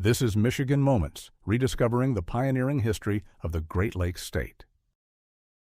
This is Michigan Moments, rediscovering the pioneering history of the Great Lakes state.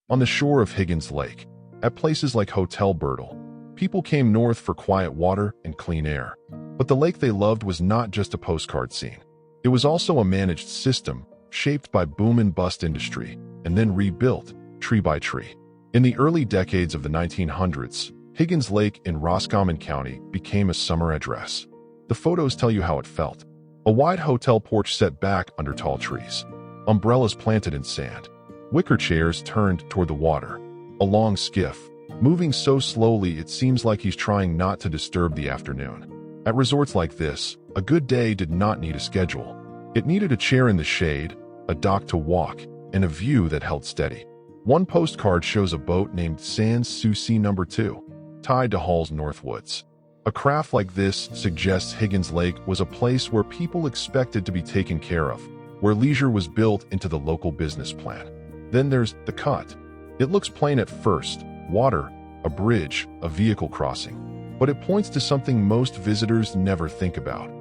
On the shore of Higgins Lake, at places like Hotel Berdel, people came north for quiet water and clean air. But the lake they loved was not just a postcard scene. It was also a managed system, shaped by boom and bust industry, and then rebuilt, tree by tree. In the early decades of the 1900s, Higgins Lake in Roscommon County became a summer address. The photos tell you how it felt. A wide hotel porch set back under tall trees. Umbrellas planted in sand. Wicker chairs turned toward the water. A long skiff, moving so slowly it seems like he's trying not to disturb the afternoon. At resorts like this, a good day did not need a schedule. It needed a chair in the shade, a dock to walk, and a view that held steady. One postcard shows a boat named Sans Souci No. 2, tied to Hall's Northwoods. A craft like this suggests Higgins Lake was a place where people expected to be taken care of, where leisure was built into the local business plan. Then there's the cut. It looks plain at first: water, a bridge, a vehicle crossing. But it points to something most visitors never think about.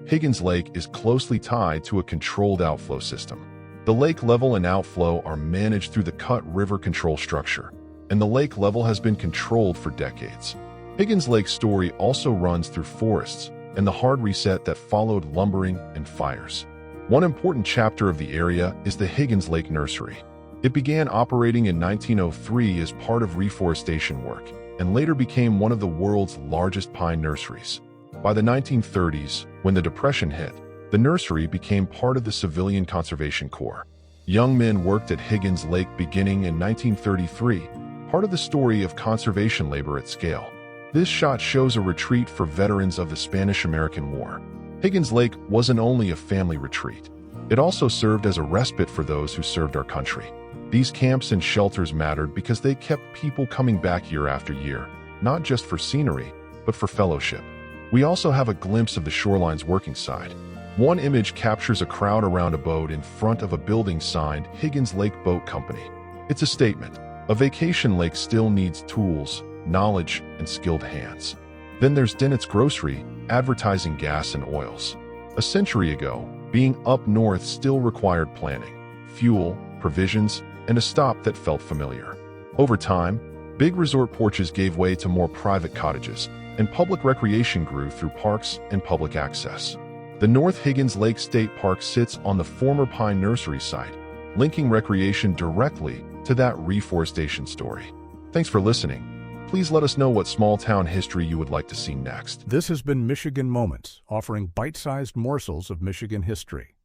Higgins Lake is closely tied to a controlled outflow system. The lake level and outflow are managed through the Cut River control structure, and the lake level has been controlled for decades. Higgins Lake's story also runs through forests and the hard reset that followed lumbering and fires. One important chapter of the area is the Higgins Lake Nursery. It began operating in 1903 as part of reforestation work, and later became one of the world's largest pine nurseries. By the 1930s, when the Depression hit, the nursery became part of the Civilian Conservation Corps. Young men worked at Higgins Lake beginning in 1933, part of the story of conservation labor at scale. This shot shows a retreat for veterans of the Spanish-American War. Higgins Lake wasn't only a family retreat. It also served as a respite for those who served our country. These camps and shelters mattered because they kept people coming back year after year, not just for scenery, but for fellowship. We also have a glimpse of the shoreline's working side. One image captures a crowd around a boat in front of a building signed Higgins Lake Boat Company. It's a statement. A vacation lake still needs tools, knowledge, and skilled hands. Then there's Dennett's Grocery, advertising gas and oils. A century ago, being up north still required planning, fuel, provisions, and a stop that felt familiar. Over time, big resort porches gave way to more private cottages, and public recreation grew through parks and public access. The North Higgins Lake State Park sits on the former pine nursery site, linking recreation directly to that reforestation story. Thanks for listening. Please let us know what small-town history you would like to see next. This has been Michigan Moments, offering bite-sized morsels of Michigan history.